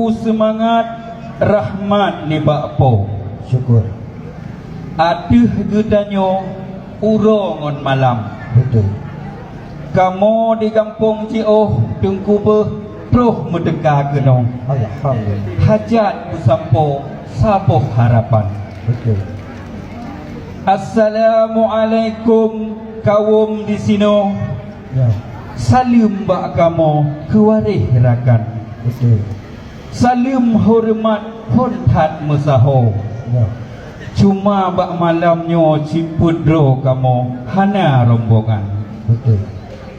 Kru semangat rahmat ni bakpo. Syukur. Aduh getanyo urongon malam. Betul. Kamu di kampung Cioh tungku terus merdeka kenong. Alhamdulillah. Hajat bersampo sapoh harapan. Betul. Assalamualaikum kaum di sini. Ya. Salim bak kamu kewarih rakan. Betul. Salim hormat hontat mesaho. Ya. Cuma bak malamnya cipudro kamu hana rombongan. Betul.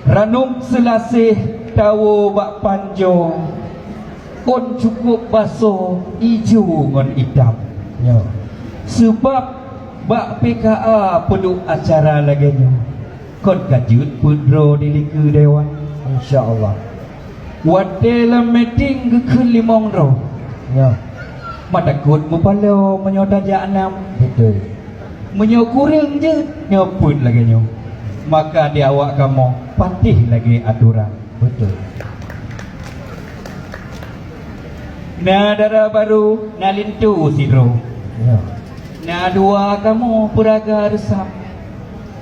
Ranum selasih tahu bak panjo. On cukup baso ijo ngon idam. Ya. Sebab bak PKA perlu acara lagi nyo. Kon kajut pudro di liku dewan. InsyaAllah. Wadela meeting ke limong ro. Ya. Matakut mupalo menyoda janam. Betul. Menyokurang je nyoput lagi nyo. Maka di awak kamu patih lagi aturan. Betul. Nadara baru nalintu sidro. Ya. Na dua kamu peraga resam.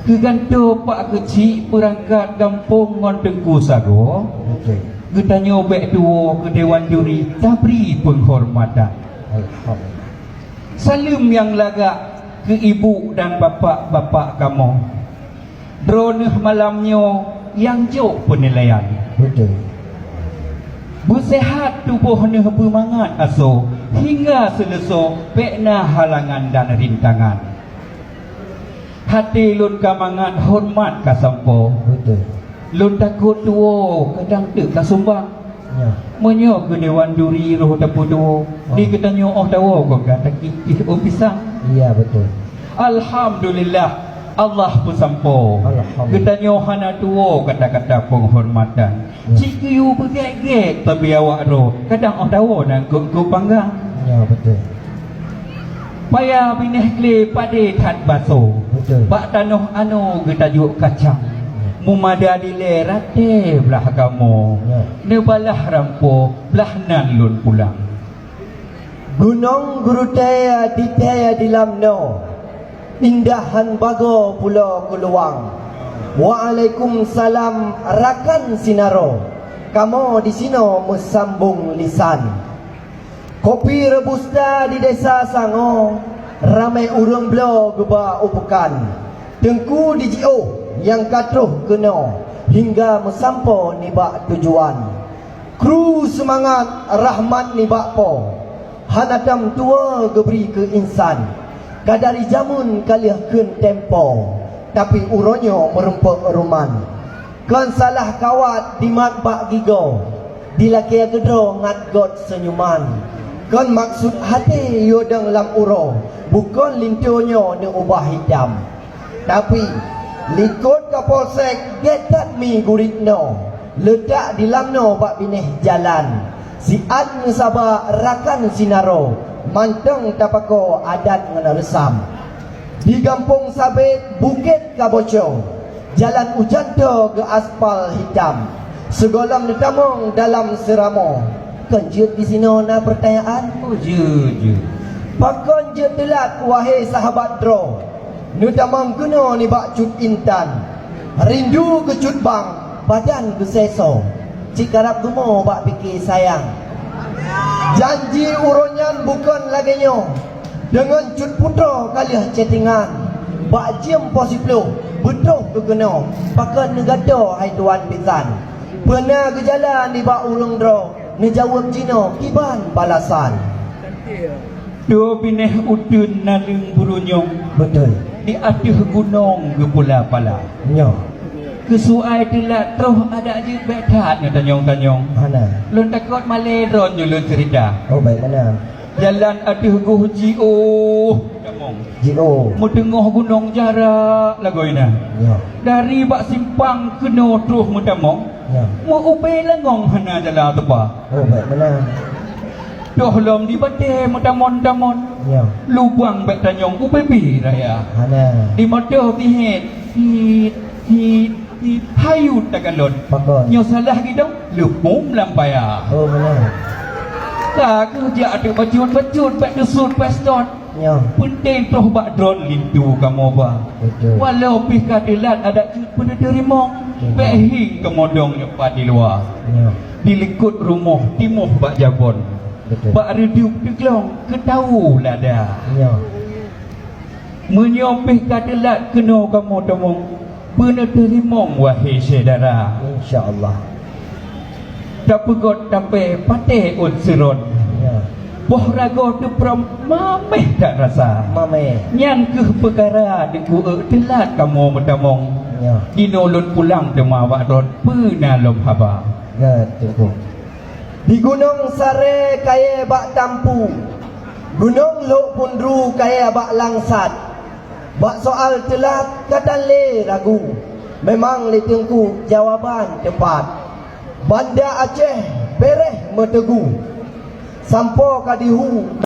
Keganto pak kecil perangkat kampung ngon Tengku Sago. Betul. Kita nyobek dua ke Dewan Juri tabri penghormatan. Alhamdulillah. Salim yang lagak ke ibu dan bapak-bapak kamu. Droneh malamnya yang jauh penilaian. Betul. Bersehat tubuhnya bermangat aso hingga selesai pekna halangan dan rintangan. Hati lun kamangat hormat kasampo. Betul. Lun takut duo kadang tu kasumbang. Ya. Menyo ke Dewan Juri roh tapu duo. Di ketanyo oh tawo kok kata kiki pisang. Iya betul. Alhamdulillah Allah pesampo. Alhamdulillah. Ketanyo hana duo kata-kata penghormatan. Ya. Cik you bergek-gek tapi awak roh kadang oh tawo dan ku panggang. Ya betul. Payah bineh kle pade tat baso. Betul. Bak tanuh anu getajuk kacang. Mumada dile rate belah kamu. Ya. Ne balah rampo belah nan lun pulang. Gunung Gurutaya ditaya di lamno. Indahan bago pulau Kuluang. Waalaikumsalam rakan sinaro. Kamu di sino mesambung lisan. Kopi robusta di desa Sango. Ramai urang belo geba upukan. Tengku di Jio yang katruh kena hingga mesampo nibak tujuan. Kru semangat rahmat nibak po. Hanadam tua geberi ke insan. Kadari jamun kaliah kun tempo. Tapi uronyo merempek ruman. Kan salah kawat di mat bak gigo. Dilaki gedro ngat got senyuman. Kan maksud hati yodang lam uro. Bukan lintionyo ne ubah hitam. Tapi likut kapolsek getat mi guritno. Letak di lamno bak bineh jalan. Si ad ngesaba rakan sinaro. Manteng tapako adat ngena resam. Di kampung Sabit Bukit Kaboco. Jalan ujanto ke aspal hitam. Segolam ditamong dalam seramo. Kenjut di sini na pertanyaan. Oh je. Pakon je telat wahai sahabat dro. Nu tamang kuno ni bak cut intan. Rindu ke cut bang, badan ke seso. Cikarap gumo bak fikir sayang. Janji uronyan bukan lagi nyo. Dengan cut putra kaliah chattingan. Bak jam posiplo, betul ke kena. Pakon negado hai tuan pisan. Pernah ke jalan di bak urung dro. Nejawab jino kiban balasan. Dua bineh udun nalung burunyong. Betul. Di aduh gunung ke pula pala. Nyo. Kesuai telat roh ada je bedat nya tanyong-tanyong. Mana? Lun takut maledron je lun cerita. Oh baik mana? Jalan aduh guh jio. Jamong. Jio. Mu tengah gunung jarak lagoina. Nyo. Dari bak simpang kena terus mu tamong. Nyo. Mu upai langong hana jala tepa. Oh baik mana? Doh lom di bate mu tamon-tamon. Nyo. Lubang bek tanyong upai pi raya. Mana? Di motor pihet. Hit hayut tagalon. Pakon. Nyo salah gitu lupum lampaya. Oh mana? Kak dia ada bajut bak dusut peston. Ya. Penting toh bak drone lindu kamu ba. Betul. Walau pih kadilat ada cut pada derimong. Behi kemodong nyepat di luar. Ya. Di likut rumah timuh bak jabon. Betul. Bak redup di kelong ketahu lah dah. Ya. Menyopih kadilat kena kamu temung. Benar derimong wahai saudara. Insya-Allah. Tak pegot tapi patih unsiron. Ya. Boh rago tu pram mameh tak rasa. Mame. Yang ke perkara deku telat kamu metamong. Ya. Dinolon pulang temawak ron pena lom haba. Betul. Di Gunung Sare kaya bak tampu. Gunung Lok Pundru kaya bak langsat. Bak soal telat kata le ragu. Memang le tengku jawaban tepat. Banda Aceh bereh metegu. Sampo kadihu